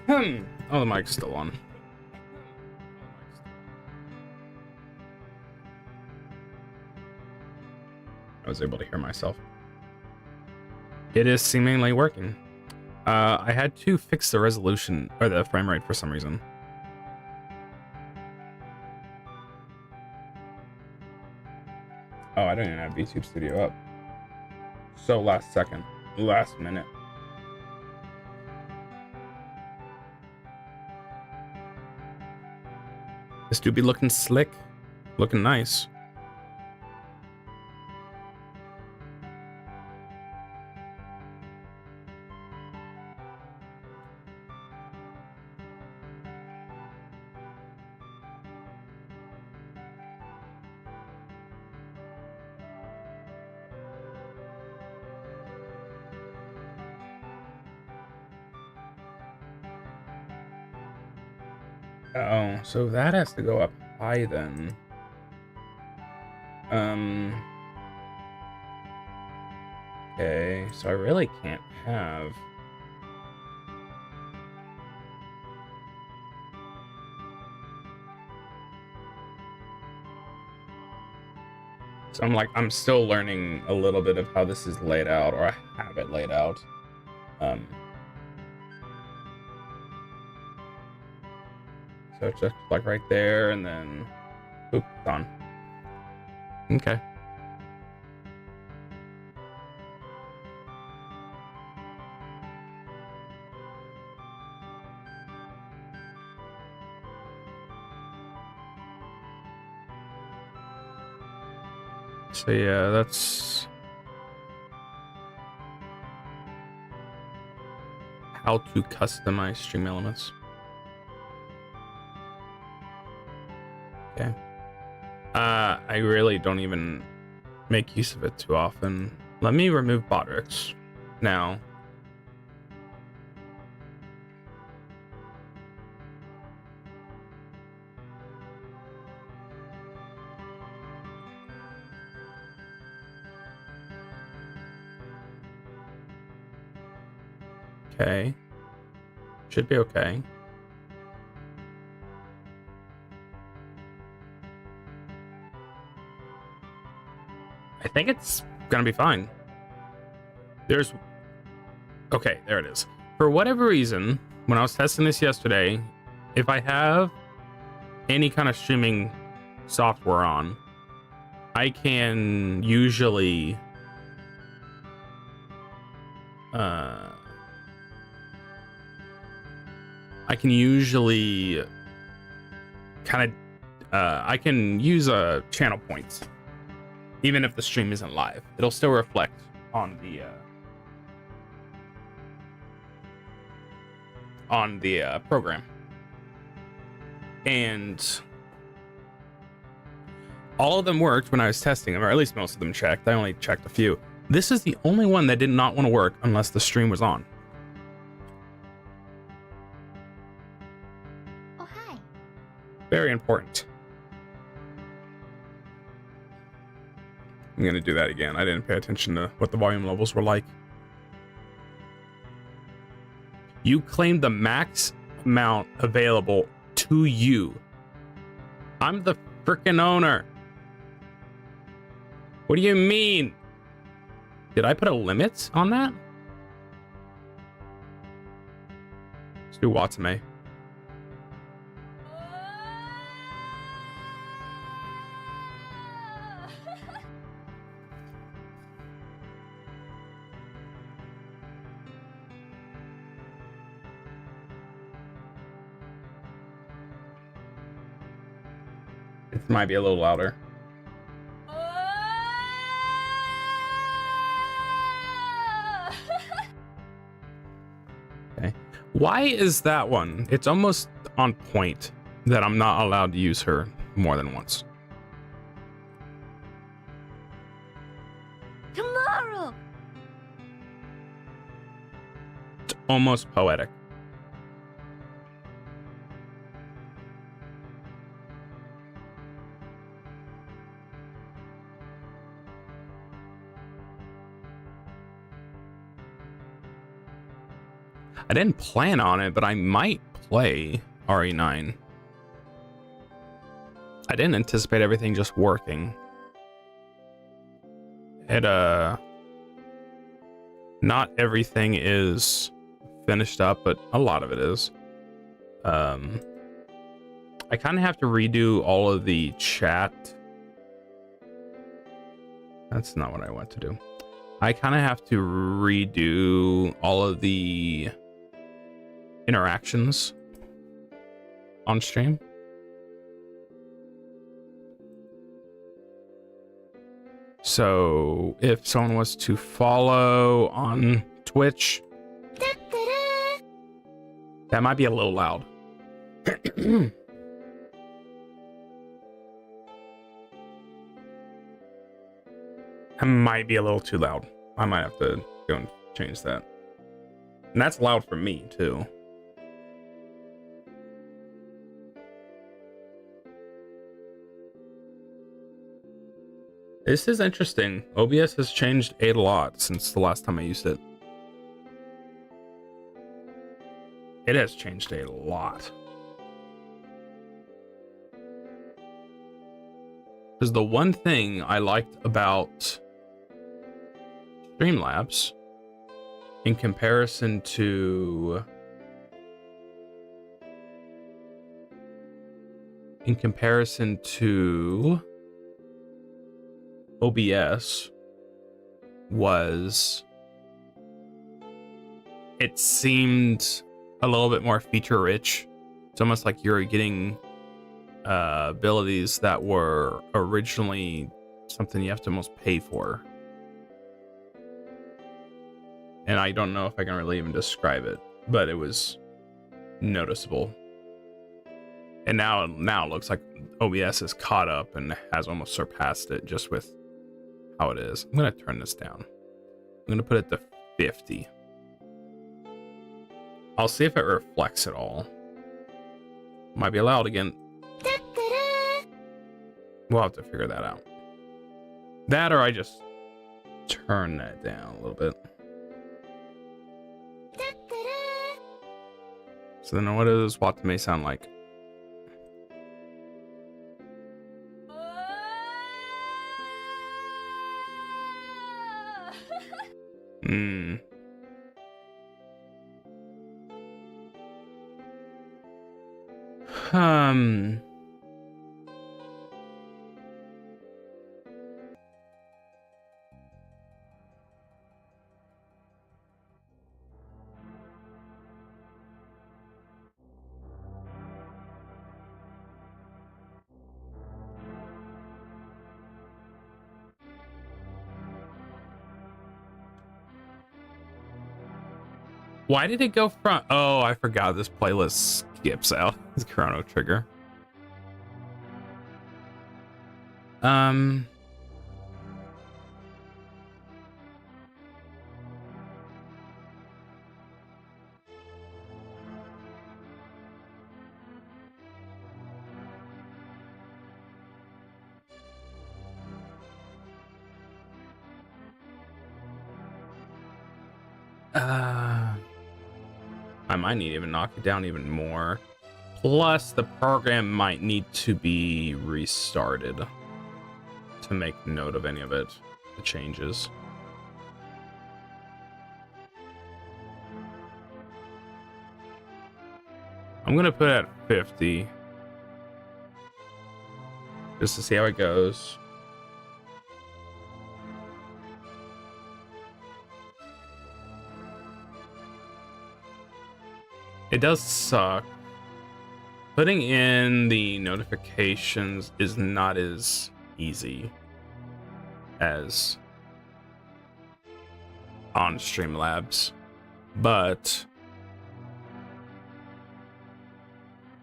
Oh, the mic's still on. I was able to hear myself. It is seemingly working. I had to fix the resolution or the frame rate for some reason. Oh, I don't even have VTube Studio up. So last minute. This dude be looking slick, looking nice. Oh, so that has to go up high then. Okay, so I really can't have. So I'm still learning a little bit of how this is laid out, or I have it laid out. So it's just like right there, and then, oop, gone. Okay. So yeah, that's how to customize stream elements. Okay. I really don't even make use of it too often. Let me remove Botrix now. Okay. Should be okay. I think it's gonna be fine. Okay, there it is. For whatever reason, when I was testing this yesterday, if I have any kind of streaming software on, I can usually I can use channel points even if the stream isn't live. It'll still reflect on the program, and all of them worked when I was testing them, or at least most of them checked. I only checked a few. This is the only one that did not want to work unless the stream was on. Oh, hi. Very important. I'm going to do that again. I didn't pay attention to what the volume levels were like. You claimed the max amount available to you. I'm the frickin' owner. What do you mean? Did I put a limit on that? Let's do Watsume. It might be a little louder. Okay. Why is that one? It's almost on point that I'm not allowed to use her more than once. Tomorrow. It's almost poetic. I didn't plan on it, but I might play RE9. I didn't anticipate everything just working. It, not everything is finished up, but a lot of it is. I kind of have to redo all of the chat. That's not what I want to do. I kind of have to redo all of the interactions on stream. So if someone was to follow on Twitch, that might be a little loud. That might be a little too loud. I might have to go and change that. And that's loud for me too. This is interesting. OBS has changed a lot since the last time I used it. It has changed a lot. Because the one thing I liked about Streamlabs in comparison to OBS was it seemed a little bit more feature rich. It's almost like you're getting abilities that were originally something you have to almost pay for. And I don't know if I can really even describe it, but it was noticeable. And now it looks like OBS is caught up and has almost surpassed it just with how it is. I'm going to turn this down. I'm going to put it to 50. I'll see if it reflects at all. Might be loud again. We'll have to figure that out. That or I just turn that down a little bit. So then what does Watame sound like? Why did it go from... Oh, I forgot this playlist skips out. It's Chrono Trigger. I might need to even knock it down even more. Plus, the program might need to be restarted to make note of any of it, the changes. I'm gonna put it at 50 just to see how it goes. It does suck. Putting in the notifications is not as easy as on Streamlabs, but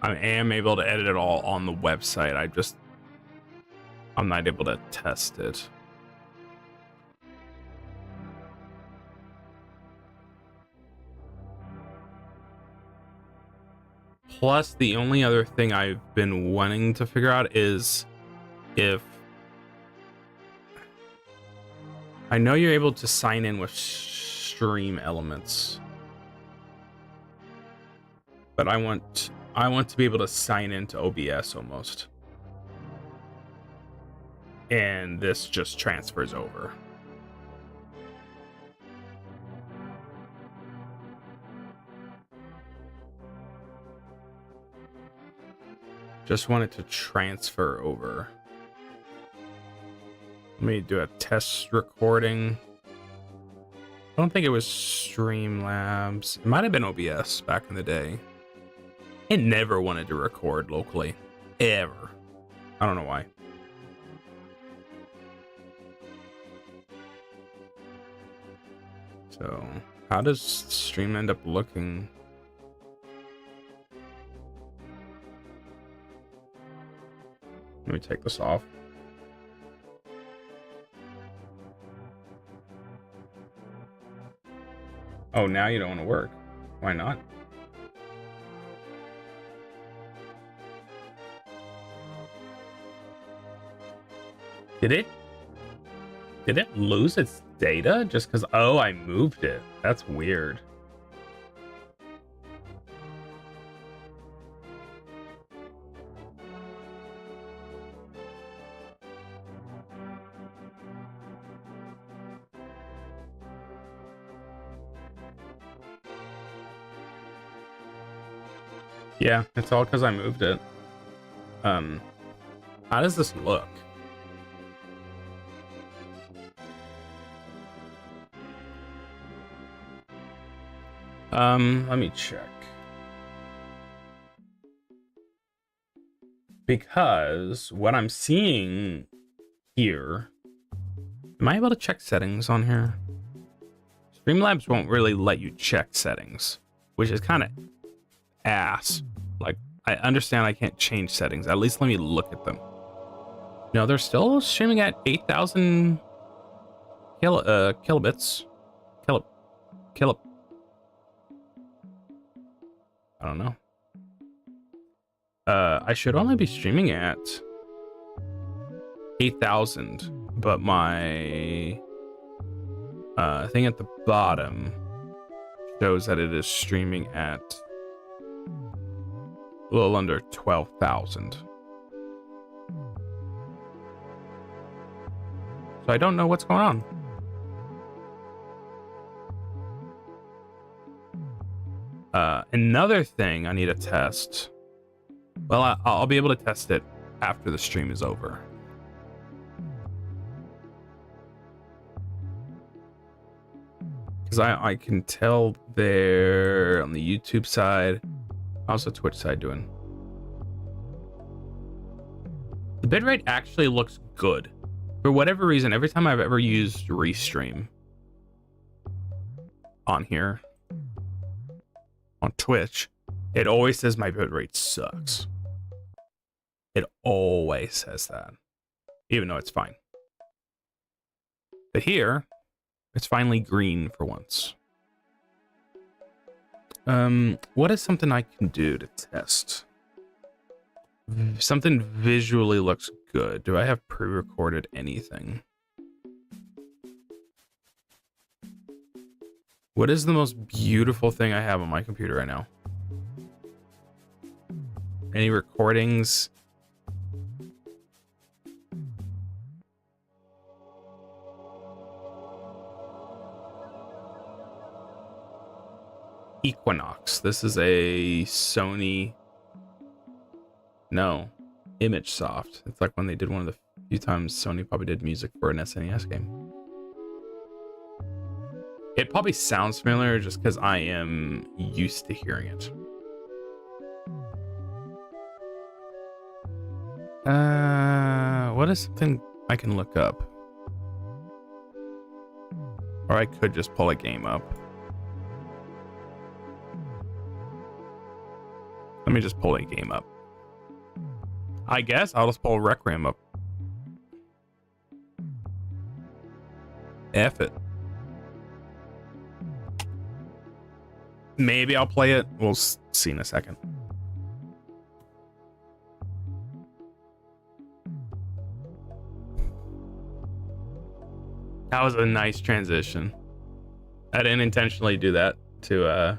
I am able to edit it all on the website. I'm not able to test it. Plus, the only other thing I've been wanting to figure out is if... I know you're able to sign in with Stream Elements. but I want to be able to sign into OBS almost. And this just transfers over. Just want it to transfer over. Let me do a test recording. I don't think it was Streamlabs. It might have been OBS back in the day. It never wanted to record locally. Ever. I don't know why. So, how does stream end up looking? Let me take this off. Oh, now you don't want to work. Why not? Did it lose its data just because, oh, I moved it? That's weird. Yeah, it's all because I moved it. How does this look? Let me check. Because what I'm seeing here, am I able to check settings on here? Streamlabs won't really let you check settings, which is kind of ass. Like, I understand I can't change settings. At least let me look at them. No, they're still streaming at 8,000 kilobits. I don't know. I should only be streaming at 8,000, but my thing at the bottom shows that it is streaming at a little under 12,000. So I don't know what's going on. Another thing I need to test. Well, I'll be able to test it after the stream is over. Because I can tell there on the YouTube side. How's the Twitch side doing? The bitrate actually looks good. For whatever reason, every time I've ever used Restream on here, on Twitch, it always says my bitrate sucks. It always says that, even though it's fine. But here, it's finally green for once. What is something I can do to test? Something visually looks good. Do I have pre-recorded anything? What is the most beautiful thing I have on my computer right now? Any recordings? Equinox. This is a Sony. No, ImageSoft. It's like when they did one of the few times Sony probably did music for an SNES game. It probably sounds familiar just because I am used to hearing it. What is something I can look up? Or I could just pull a game up. Let me just pull a game up. I guess I'll just pull Requiem up. F it. Maybe I'll play it. We'll see in a second. That was a nice transition. I didn't intentionally do that to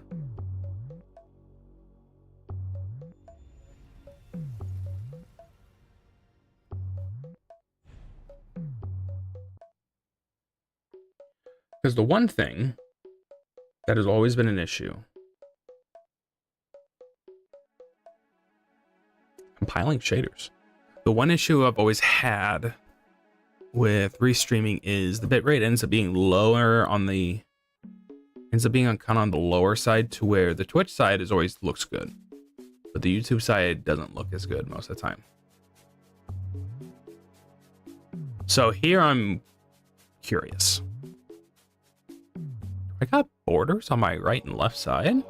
Because the one thing that has always been an issue, compiling shaders. The one issue I've always had with restreaming is the bitrate ends up being lower on the, kind of on the lower side, to where the Twitch side is always looks good, but the YouTube side doesn't look as good most of the time. So here I'm curious. I got borders on my right and left side.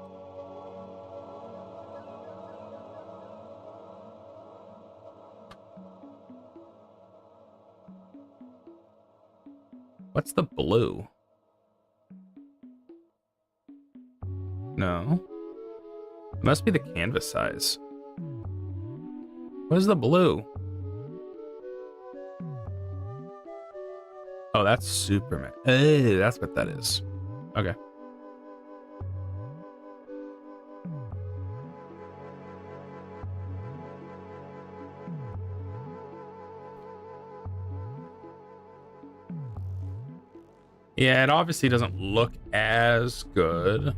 What's the blue? No. It must be the canvas size. What is the blue? Oh, that's Superman. Hey, that's what that is. Okay. Yeah, it obviously doesn't look as good.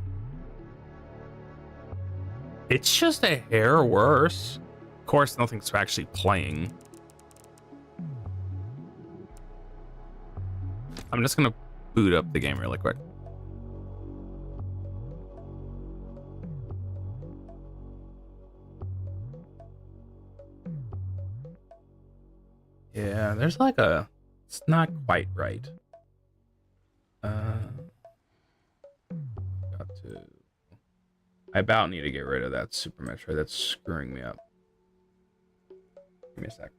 It's just a hair worse. Of course, nothing's actually playing. I'm just gonna boot up the game really quick. Yeah, there's like a, it's not quite right. Got to, I about need to get rid of that Super Metroid. That's screwing me up. Give me a sec.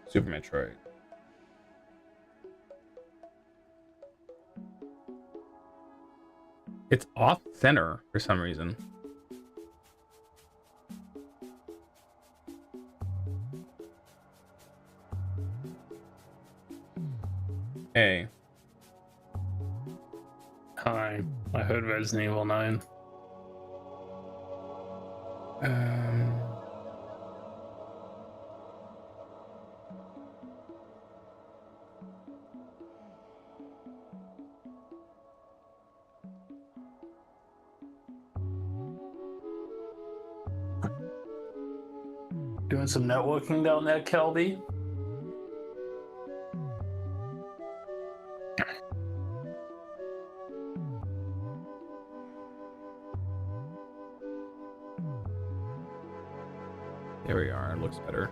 Super Metroid. It's off center for some reason. Hey. Hi, I heard Resident Evil 9. Doing some networking down there, Kelby? There we are. It looks better.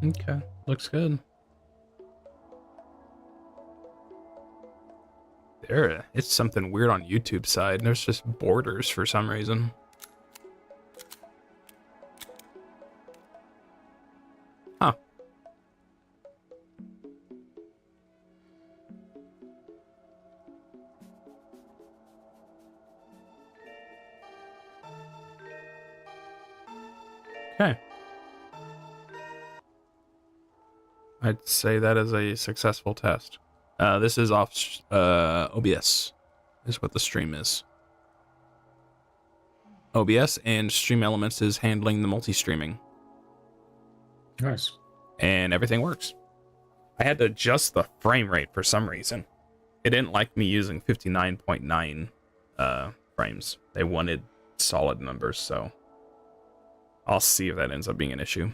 Okay, looks good. There, it's something weird on YouTube side. There's just borders for some reason. Huh. Okay. I'd say that is a successful test. This is off OBS, is what the stream is. OBS, and Stream Elements is handling the multi-streaming. Nice. And everything works. I had to adjust the frame rate for some reason. It didn't like me using 59.9 frames. They wanted solid numbers, so I'll see if that ends up being an issue.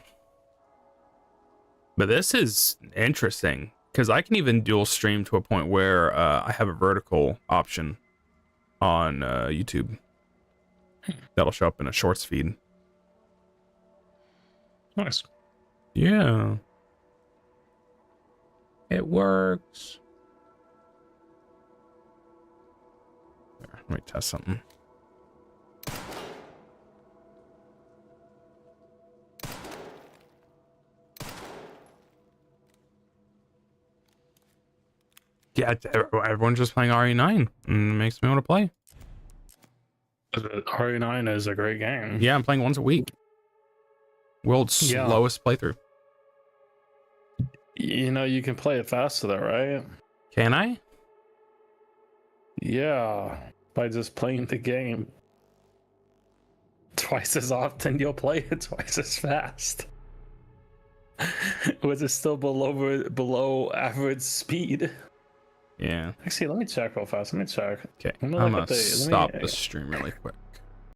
But this is interesting, because I can even dual stream to a point where I have a vertical option on YouTube. That'll show up in a shorts feed. Nice. Yeah. It works. There, let me test something. Yeah, everyone's just playing RE9 and it makes me want to play. RE9 is a great game. Yeah, I'm playing once a week. World's Yeah. slowest playthrough. You know, you can play it faster though, right? Can I? Yeah, by just playing the game twice as often, you'll play it twice as fast. Was it still below average speed? Yeah. Actually, let me check real fast. Let me check. Okay. Let me I'm look gonna at the- let me- stop the stream really quick.